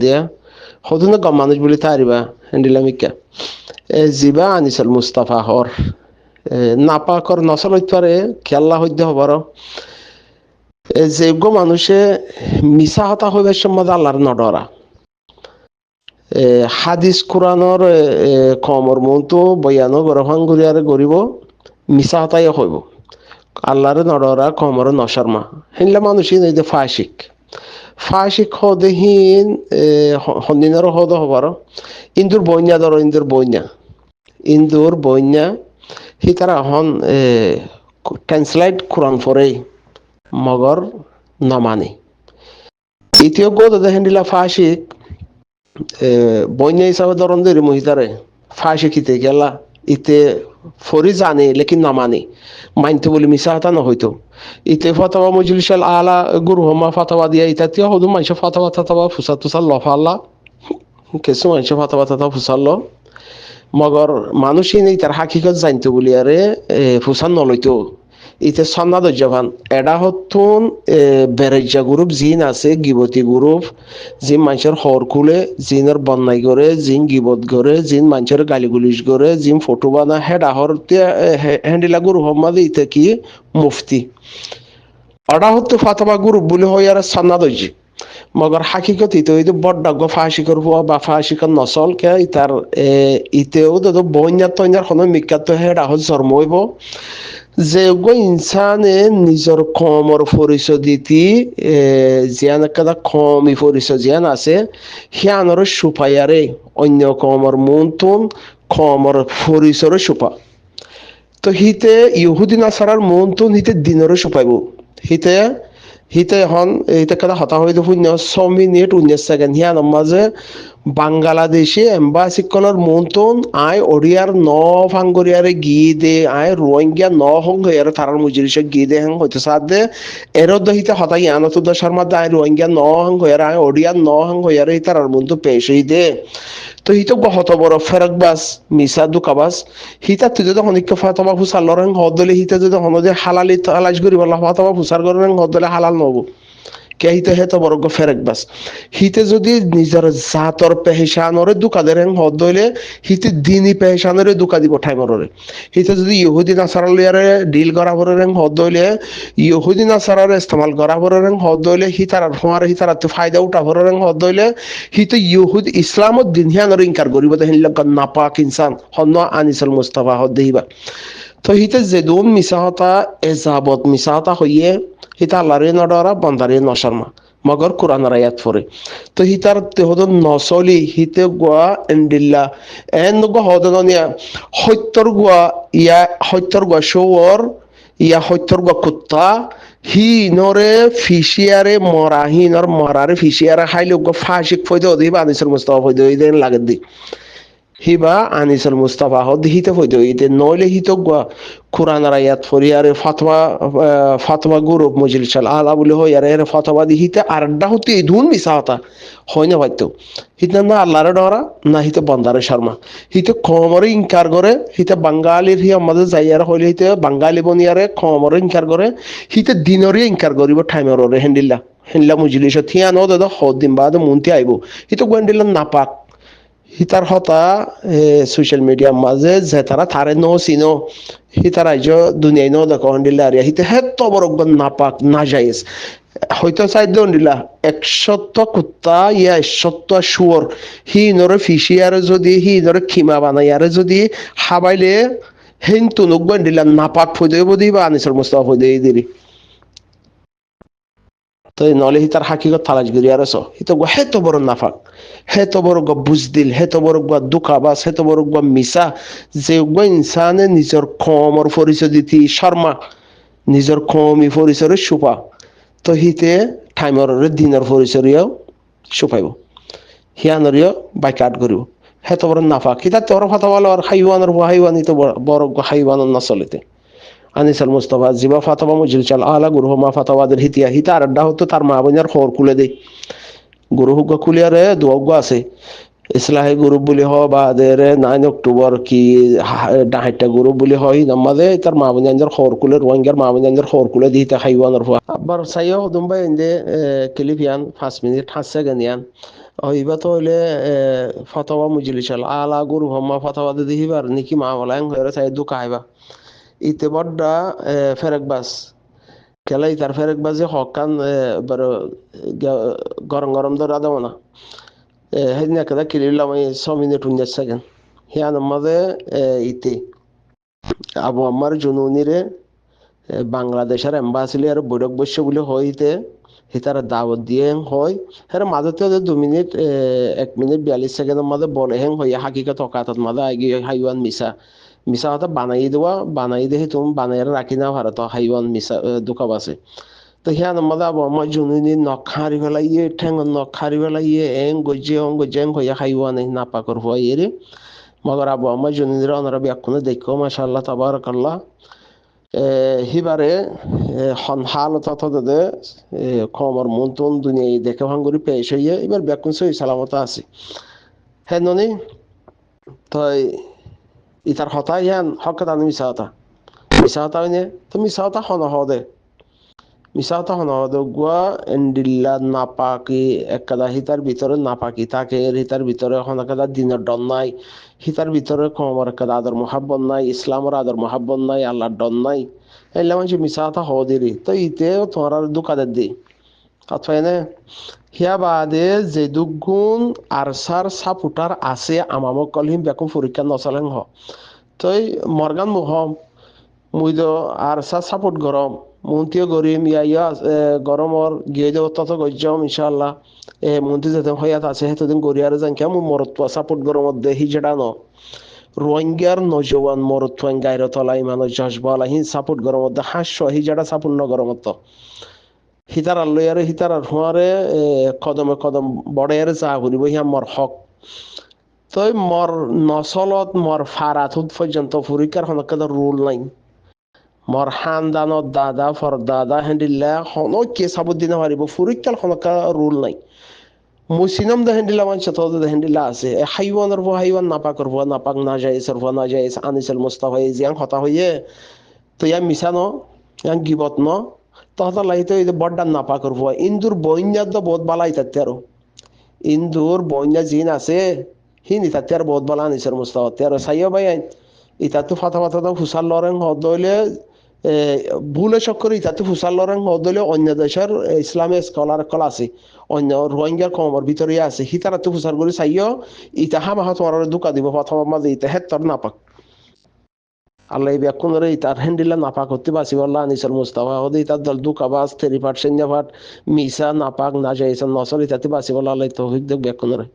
দিয়া হদুনা গম মানুষ বলি তারিবা হ্যান্ডিলামিকা জিবা আনিসাল মুস্তাফা হর নাপাকর নসল হইতে পারে খেলা হইতে হবার যোগ্য মানুষে মিশা হতা হইবার সম্বন্ধে আল্লাহর নডরা হাদিস কোরআনর কমর মতো বয়ানো গরহান গরিয়ারে গরিব মিশা হতাই হইব আল্লাহর নডরা কমর নশর্মা হিনলা মানুষই এই যে ফাশিক হদেহীন হন্দিনারও হদ হবার ইন্দুর বন্যা ধরো ইন্দুর বন্যা হি তারা হন ট্রান্সলাইট কোরআন ফরে মগর নমানি ইতিও গোদ হেন্ডিলা ফাশিক বন্যা হিসাবে ধরন দেরি মহিতারে ফাশিক ইতে গেলা ইতে ফরি জানে লেকিন নামানি মানতে বলি মিশা হাতা নহইতো ইতে ফতাওয়া মজলিসাল আলা গুরু হমা ফতাওয়া দিয়া ইতাতিয়া হদু মাইশ ফতাওয়া তাতাওয়া ফুসা তুসাল লফাল্লা কিছু মাইশ ফতাওয়া তাতাওয়া ফুসাল মগর মানুষই নেই তার হাকিকত জানতো বলি আরে ফুসান নলইতো ইতে সন্নাদ জবান এডা হতুন বেরেজা গ্রুপ জিন আছে গিবতী গ্রুপ জিন মানুষের হর খুলে জিনের বন্যাই করে জিন গিবত করে জিন মানুষের গালিগুলিশ করে জিন ফটো বানা হেডা হর হ্যান্ডিলা গ্রুপ হমাদে ইতে কি মুফতি অডা হতো ফাতবা গ্রুপ বলে হয় আর সন্নাদ মগর হাকিকত ইতে ওই বড্ডাগ্য ফাঁসিকর হওয়া বা ফাঁসিকর নসল কে ইতার ইতেও তো বন্যার তন্যার কোনো মিকাত হেডা হল জন্ম হইব যে ইনসানে নিজের কমর পরিচয় দিতি জিয়ান একটা কমই পরিচয় জিয়ান আছে সিয়ানর সুপাইয়ারে অন্য কমর মন্তুন কমর পরিচয়ের সুপা তো হিতে ইহুদি নাসারার মন্তুন হিতে দিনেরও সুপাইব হিতে হিতে হন হিতে কথা হতা হইতে শূন্য 6 মিনিট 19 সেকেন্ড হিয়ানোর মাঝে বাংলাদেশে এম্বাসিকনের মন্তন আয় ওড়িয়ার ন ফাঙ্গরিয়ারে গিয়ে দে আয় রোহিঙ্গা ন হঙ্গিয়ার তারার মুজিরিসে গিয়ে দে হ্যাং হইতে সাথে এরও দহিতে হতাই আনত দশার মধ্যে আয় রোহিঙ্গা ন হঙ্গিয়ার আয় ওড়িয়ার ন হঙ্গিয়ারে তারার মন্তু পেশই দে তো হিতো হত বড় ফেরক বাস মিসা দুকাবাস হিতা তুই যদি অনেক ফাতবা ফুসার লরেন হদলে হিতে যদি হনদে হালালি তালাশ করি বলা ফাতবা ফুসার করেন হদলে হালাল নব কে হিতে হেতো বড় ফেরক বাস হিতে যদি নিজের জাতর পেহচানরে দুকা দেন হদলে হিতে দিনী পেহচানরে দুকা দিব ঠাইমরে হিতে যদি ইহুদি নাসারালিয়ারে ডিল করা পরেন হদলে ইহুদি নাসারার ইস্তেমাল করা পরেন হদলে হিতার হওয়ার হিতার ফায়দা উঠা পরেন হদলে হিতে ইহুদ ইসলামত দিন হিয়ানর ইনকার করিব দেন নাপাক ইনসান হন্ন আনিসুল মুস্তাফা হদ্দিবা তো হিতে যেদুন মিসাহতা এজাবত মিসাহতা হইয়ে হিতা আল্লাহরে নডরা বন্দারে নশর্মা মগর কোরআনের আয়াত পড়ে তো হিতার তেহদ নসলি হিতে গোয়া এন্ডিল্লা এন গো হদনিয়া সত্যর গোয়া ইয়া সত্যর গোয়া শোর ইয়া সত্যর গোয়া কুত্তা হি নরে ফিসিয়ারে মরা হি নর মরারে ফিসিয়ারে খাইলে গো ফাশিক ফয়দে দিবা আনিসুল মুস্তাফা ফয়দে দেন লাগে দি হিবা আনিসুল মুস্তাফা হদ হিতে ফয়দে ইতে নইলে হিত গোয়া কোরআনের আয়াত ফরিয়ারে ফাতওয়া গ্রুপ মজলিসাল আলা বলে হয় আর এর ফাতওয়া দি হিতে আরডা হতে এই ধুন মিসাহতা হয় না পাইতো হিতে না আল্লাহর ডরা না হিতে বন্দারে শর্মা হিতে কমরে ইনকার করে হিতে বাঙালির হি আমাদের যাইয়ার হইলে হিতে বাঙালি বনিয়ারে কমরে ইনকার করে হিতে দিনরে ইনকার করিব টাইমের ওরে হেন্ডিল্লা মজলিসত হিয়া ন দাদা হদিন বাদ মুনতি আইব হিতে গোয়েন্ডিল্লা নাপাক হিতার হতা সোশ্যাল মিডিয়ার মাঝে যে তারা থারে ন চিনো হিতার আইজ দুনিয়ায় ন দেখো হন্ডিল্লা আরিয়া হিতে হেত বড় নাপাক না যাইস হয়তো চাই দিলা 100 কুত্তা ইয়া 100 শুয়র হি নরে ফিসিয়ারে যদি হি নরে খিমা বানাইয়ারে যদি হাবাইলে হেন তুনুক দিলা নাপাক ফইদে দিবা আনিসুল মুস্তাফা ফইদে দিলি তো নলে হিতার হাকিকত তালাশ করি আর হিতো হেতো বড় নাফাক হেতো বড় বুজদিল হেতো বড় দুকাবাস হেতো বড় মিসা যে ইনসানে নিজের কমর পরিচয় দিতি শর্মা নিজের কমি পরিচয়ের সুপা তো হিতে টাইমর দিনের পরিচয়ও সুপাইব হিয়ানরিও বাইকাট করিব হেতো বড় নাফাক হিতা তোর ফাতা বলো আর হাইওয়ানের হাইওয়ানি তো বড় হাইওয়ানের না চলিতে আনিসুল মুস্তাফা জিবা ফাতবা মজলিসাল আলা গুরুহমা ফাতাওয়াদের হিতিয়া হিতা আরডা হতো তার মা বোনের খবর খুলে দেয় গুরুহুগ খুলিয়ারে দুয়াগ আছে ইসলাহি গ্রুপ বলি হয় বা 9 অক্টোবর কি 60টা গ্রুপ বলি হয় নামাজে তার মা বোনের খবর খুলে রোহিঙ্গার মা বোনের খবর খুলে দিতে খাইওয়ানোর আবার চাইও দুম্বাই ইন্দে ক্লিপিয়ান 5 মিনিট 5 সেকেন্ড ইয়ান হইবা তো হইলে ফতোয়া মুজলিসাল আলা গুরু হম্মা ফতোয়া দি দিহিবার নিকি মামলা এং হইরে চাই দুকা আইবা ইতে বড্ডা ফেরেকবাজ খেলাই তার ফেরেকবাজে হকান বড় গরম গরম ধরা দেব না সেদিন একটা কিলিলাম এই 6 মিনিট 19 সেকেন্ড হিয়ান মাঝে ইতে আবু আম্মার জুনুনিরে বাংলাদেশের এম্বাসিলি আর বৈঠক বসে বলে হইতে হিতার দাওয়াত দিয়ে হয় হ্যাঁ মাঝে 2 মিনিট 1 মিনিট 42 সেকেন্ডের মাঝে বলে হ্যাঁ হইয়া হাকিকত অকাতত মাঝে আগে হাইওয়ান মিশা মিশা হয়তো বানাই দেওয়া বানাই দেখে তুমি বানাই রাখি না ভারত হাইওয়ান মিশা দোকাব আছে তো হিয়ান মাঝে আবু আমার জুনুনি নখ হারি ফেলাইয়ে ঠেঙ্গ নখ হারি ফেলাইয়ে গজ্জে এং হইয়া হাইওয়ান না পাকর হওয়া এরে মগর আবু আমার জুনুনির অনারা ব্যাকুনে দেখো মাশাআল্লাহ তাবারাকাল্লাহ হিবারে হন হালত অতদে খমর মন্তন দুনিয়া দেখে ভাঙ্গুরি পেশ হইয়া এবার ব্যাকুন সই সালামত আছে হ্যাঁ ননি তাই ইতার হতা ইয়ান হকে তানি মিশা হতা হইনে তো মিশা হতা হন হদে মিশা হতা হন হদে গুয়া এন্ডিল্লা নাপাকি একদা হিতার ভিতরে নাপাকি তাকে হিতার ভিতরে হনকাদা দিনের ডন নাই হিতার ভিতরে খমর একদা আদর মহাব্বত নাই ইসলামের আদর মহাব্বত নাই আল্লাহর ডন নাই এলে মানুষ মিশা হতা হদিরি তো ইতে তোমার দোকানের দি অথবা হিয়া বাদে যে দুগুণ আরসার সাপুটার আছে আমামক কলহিম বেকুম পরীক্ষা নচলেন হ তই মর্গান মুহম মুই তো আরসা সাপোর্ট গরম মন্ত্রীও গরিম ইয়া গরমর গিয়ে দেব তত গজ্জম ইনশাআল্লাহ মন্ত্রী যেতে হইয়াত আছে সেতদিন গরিয়ারে যান কে মুই মরত্বা সাপোর্ট গরমত দে হিজেডা ন রোহিঙ্গার নজওয়ান মরত্বান গাইর তলাই মানুষ জসবলা হি সাপোর্ট গরমত দে হাস্য হিজেডা সাপোর্ট ন গরমত হিতার লয়ারে হিতার হুঁয়ারে কদমে কদম বড়েয়ারে চা ঘুরিব হিয়া মর হক তই মর নচলত মর ফারাথুত পর্যন্ত পরীক্ষার হনকাদ রুল নাই মর খানদানত দাদা ফর দাদা হেন্ডিল্লা হনকে সাবুদ্দিন হারিব পরীক্ষার হনকা রুল নাই মুসিনম দা হেন্ডিলা মানুষ তো দা হেন্ডিলা আছে হাইওয়ানের ভো হাইওয়ান নাপাক করবো নাপাক না যাইসর ভো না যাইস আনিসেল মুস্তাফা জিয়াং হতা হইয়ে তো ইয়াং মিশানো ইয়াং গিবত ন তহতা লাইতে বড্ডান নাপা করবো ইন্দুর বইন্যার তো বহুত বালা ইতাতে আরো ইন্দুর বইন্যা জিন আছে হিন ইতাতে আর বহুত বালা আনিসের মুস্তাফাতে আর সাইয়া ভাই ইতাতো ফাতা ফাতা তো ফুসার লরেন হদলে ভুলে চক্কর ইতাতো ফুসার লরেন হদলে অন্য দেশের ইসলামী স্কলার কল আছে অন্য রোহিঙ্গার কমর ভিতরে আছে হিতারা তো ফুসার করে চাইও ইতা হামা তোমার দোকা দিব প্রথম মাঝে ইতা হেত্তর নাপাক আল্লাহ ব্যাকুনরে তার হ্যান্ডিলা নাপাক করতে বাসি বললা আনিসুল মুস্তাফা ওদি তার দল দুকাবাস 3 পার্ট 7 পার্ট মিসা নাপাক না যাইছেন নসল ইতাতে বাসি বললা আল্লাহ তৌফিক দেখ ব্যাকুনরে